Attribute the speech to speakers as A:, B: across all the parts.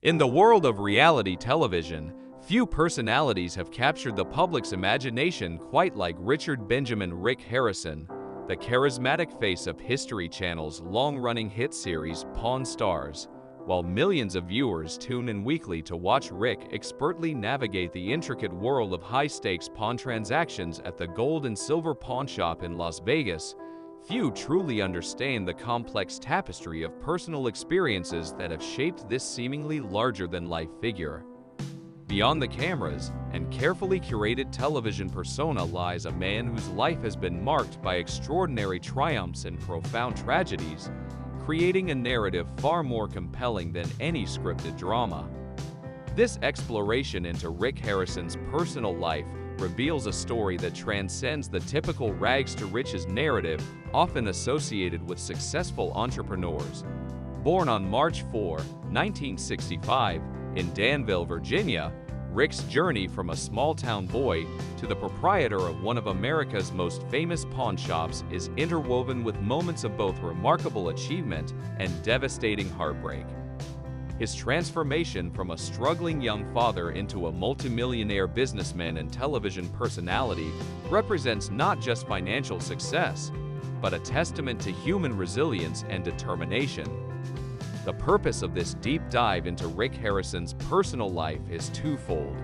A: In the world of reality television, few personalities have captured the public's imagination quite like Richard Benjamin "Rick" Harrison, the charismatic face of History Channel's long-running hit series Pawn Stars. While millions of viewers tune in weekly to watch Rick expertly navigate the intricate world of high-stakes pawn transactions at the gold and silver pawn shop in Las Vegas, few truly understand the complex tapestry of personal experiences that have shaped this seemingly larger-than-life figure. Beyond the cameras and carefully curated television persona lies a man whose life has been marked by extraordinary triumphs and profound tragedies, creating a narrative far more compelling than any scripted drama. This exploration into Rick Harrison's personal life reveals a story that transcends the typical rags-to-riches narrative often associated with successful entrepreneurs. Born on March 4, 1965, in Danville, Virginia, Rick's journey from a small-town boy to the proprietor of one of America's most famous pawn shops is interwoven with moments of both remarkable achievement and devastating heartbreak. His transformation from a struggling young father into a multimillionaire businessman and television personality represents not just financial success, but a testament to human resilience and determination. The purpose of this deep dive into Rick Harrison's personal life is twofold.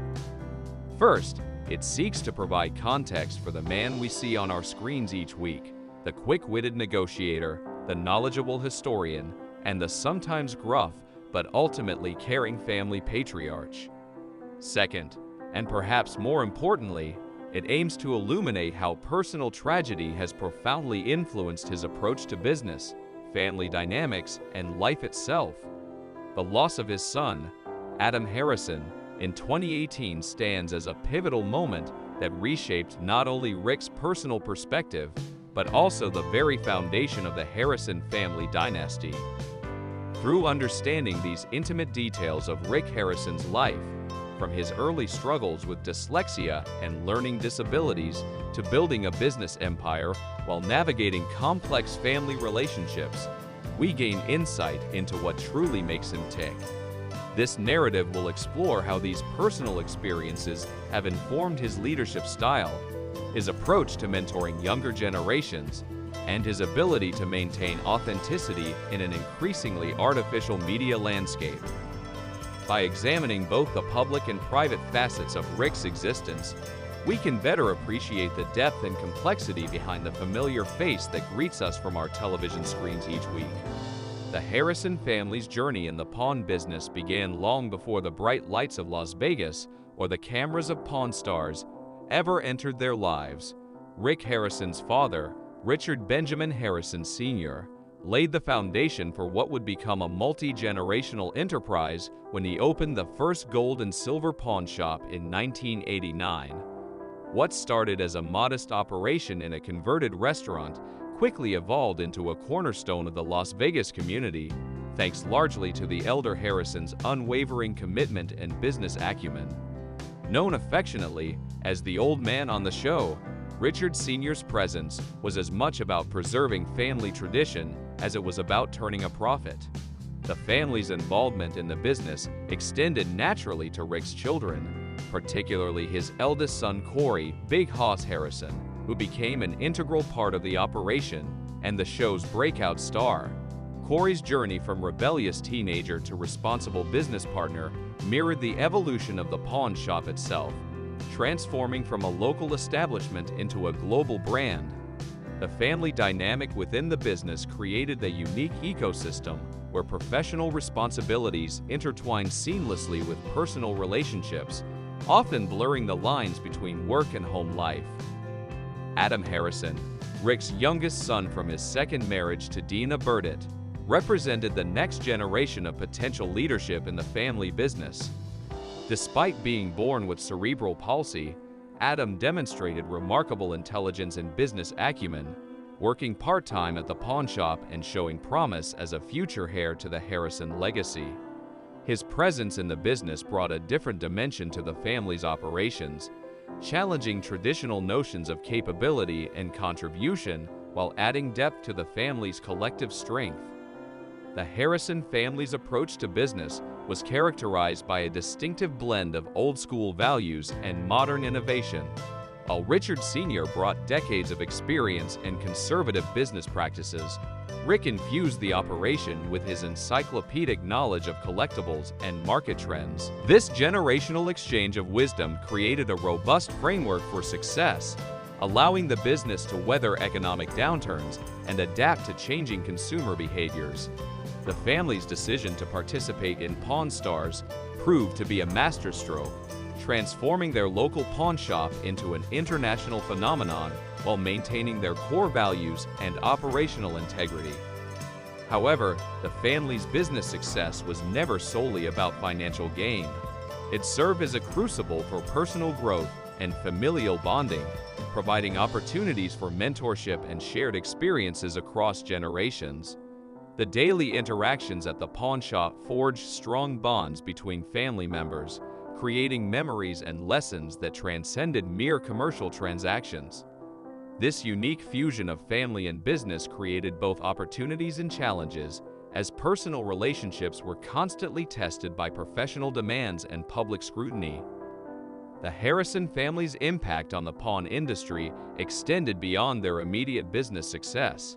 A: First, it seeks to provide context for the man we see on our screens each week, the quick-witted negotiator, the knowledgeable historian, and the sometimes gruff but ultimately caring family patriarch. Second, and perhaps more importantly, it aims to illuminate how personal tragedy has profoundly influenced his approach to business, family dynamics, and life itself. The loss of his son, Adam Harrison, in 2018 stands as a pivotal moment that reshaped not only Rick's personal perspective, but also the very foundation of the Harrison family dynasty. Through understanding these intimate details of Rick Harrison's life, from his early struggles with dyslexia and learning disabilities to building a business empire while navigating complex family relationships, we gain insight into what truly makes him tick. This narrative will explore how these personal experiences have informed his leadership style, his approach to mentoring younger generations, and his ability to maintain authenticity in an increasingly artificial media landscape. By examining both the public and private facets of Rick's existence, we can better appreciate the depth and complexity behind the familiar face that greets us from our television screens each week. The Harrison family's journey in the pawn business began long before the bright lights of Las Vegas or the cameras of Pawn Stars ever entered their lives. Rick Harrison's father, Richard Benjamin Harrison Sr., laid the foundation for what would become a multi-generational enterprise when he opened the first gold and silver pawn shop in 1989. What started as a modest operation in a converted restaurant quickly evolved into a cornerstone of the Las Vegas community, thanks largely to the elder Harrison's unwavering commitment and business acumen. Known affectionately as the old man on the show, Richard Sr.'s presence was as much about preserving family tradition as it was about turning a profit. The family's involvement in the business extended naturally to Rick's children, particularly his eldest son Corey "Big Hoss" Harrison, who became an integral part of the operation and the show's breakout star. Corey's journey from rebellious teenager to responsible business partner mirrored the evolution of the pawn shop itself, transforming from a local establishment into a global brand. The family dynamic within the business created a unique ecosystem where professional responsibilities intertwined seamlessly with personal relationships, often blurring the lines between work and home life. Adam Harrison, Rick's youngest son from his second marriage to Dina Burdett, represented the next generation of potential leadership in the family business. Despite being born with cerebral palsy, Adam demonstrated remarkable intelligence and business acumen, working part-time at the pawn shop and showing promise as a future heir to the Harrison legacy. His presence in the business brought a different dimension to the family's operations, challenging traditional notions of capability and contribution while adding depth to the family's collective strength. The Harrison family's approach to business was characterized by a distinctive blend of old-school values and modern innovation. While Richard Sr. brought decades of experience and conservative business practices, Rick infused the operation with his encyclopedic knowledge of collectibles and market trends. This generational exchange of wisdom created a robust framework for success, allowing the business to weather economic downturns and adapt to changing consumer behaviors. The family's decision to participate in Pawn Stars proved to be a masterstroke, transforming their local pawn shop into an international phenomenon while maintaining their core values and operational integrity. However, the family's business success was never solely about financial gain. It served as a crucible for personal growth and familial bonding, providing opportunities for mentorship and shared experiences across generations. The daily interactions at the pawn shop forged strong bonds between family members, creating memories and lessons that transcended mere commercial transactions. This unique fusion of family and business created both opportunities and challenges, as personal relationships were constantly tested by professional demands and public scrutiny. The Harrison family's impact on the pawn industry extended beyond their immediate business success.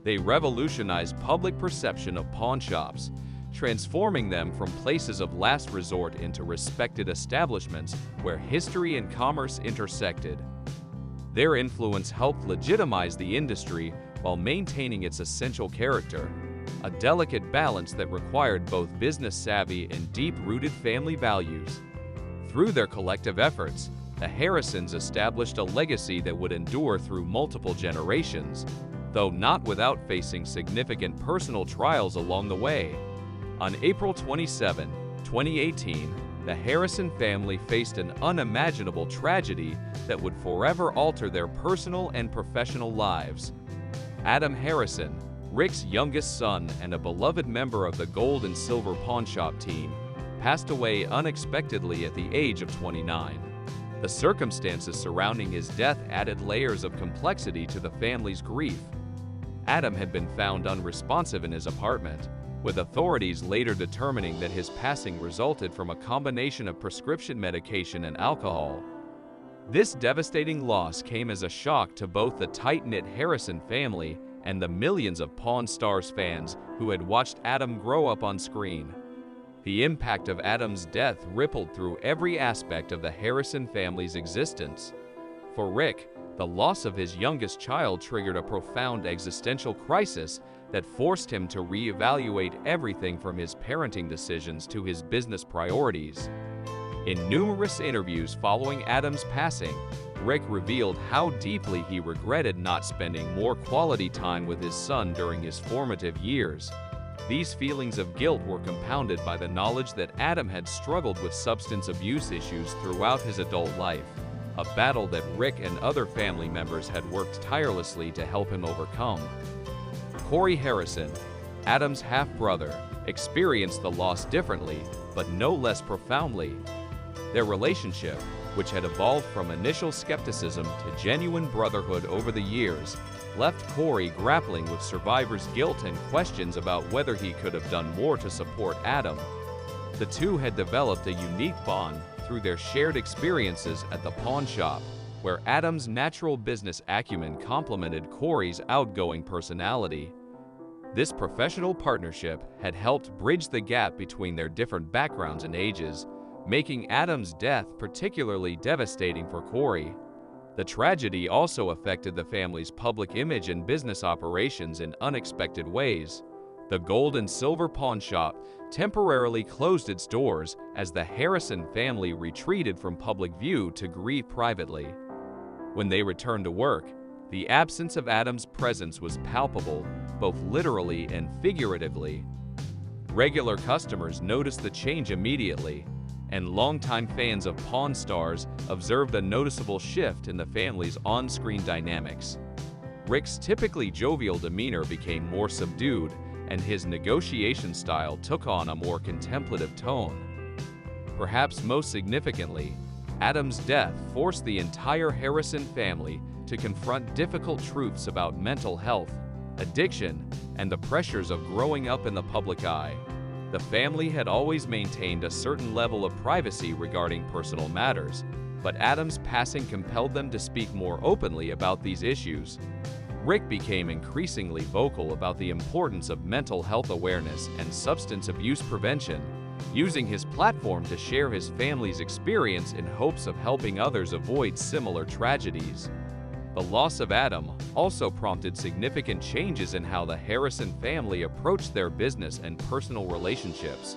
A: They revolutionized public perception of pawn shops, transforming them from places of last resort into respected establishments where history and commerce intersected. Their influence helped legitimize the industry while maintaining its essential character, a delicate balance that required both business savvy and deep-rooted family values. Through their collective efforts, the Harrisons established a legacy that would endure through multiple generations, though not without facing significant personal trials along the way. On April 27, 2018, the Harrison family faced an unimaginable tragedy that would forever alter their personal and professional lives. Adam Harrison, Rick's youngest son and a beloved member of the gold and silver pawnshop team, passed away unexpectedly at the age of 29. The circumstances surrounding his death added layers of complexity to the family's grief. Adam had been found unresponsive in his apartment, with authorities later determining that his passing resulted from a combination of prescription medication and alcohol. This devastating loss came as a shock to both the tight-knit Harrison family and the millions of Pawn Stars fans who had watched Adam grow up on screen. The impact of Adam's death rippled through every aspect of the Harrison family's existence. For Rick, the loss of his youngest child triggered a profound existential crisis that forced him to reevaluate everything from his parenting decisions to his business priorities. In numerous interviews following Adam's passing, Rick revealed how deeply he regretted not spending more quality time with his son during his formative years. These feelings of guilt were compounded by the knowledge that Adam had struggled with substance abuse issues throughout his adult life, a battle that Rick and other family members had worked tirelessly to help him overcome. Corey Harrison, Adam's half-brother, experienced the loss differently, but no less profoundly. Their relationship, which had evolved from initial skepticism to genuine brotherhood over the years, left Corey grappling with survivor's guilt and questions about whether he could have done more to support Adam. The two had developed a unique bond through their shared experiences at the pawn shop, where Adam's natural business acumen complemented Corey's outgoing personality. This professional partnership had helped bridge the gap between their different backgrounds and ages, making Adam's death particularly devastating for Corey. The tragedy also affected the family's public image and business operations in unexpected ways. The gold and silver pawn shop temporarily closed its doors as the Harrison family retreated from public view to grieve privately. When they returned to work, the absence of Adam's presence was palpable, both literally and figuratively. Regular customers noticed the change immediately, and longtime fans of Pawn Stars observed a noticeable shift in the family's on-screen dynamics. Rick's typically jovial demeanor became more subdued, and his negotiation style took on a more contemplative tone. Perhaps most significantly, Adam's death forced the entire Harrison family to confront difficult truths about mental health, addiction, and the pressures of growing up in the public eye. The family had always maintained a certain level of privacy regarding personal matters, but Adam's passing compelled them to speak more openly about these issues. Rick became increasingly vocal about the importance of mental health awareness and substance abuse prevention, using his platform to share his family's experience in hopes of helping others avoid similar tragedies. The loss of Adam also prompted significant changes in how the Harrison family approached their business and personal relationships.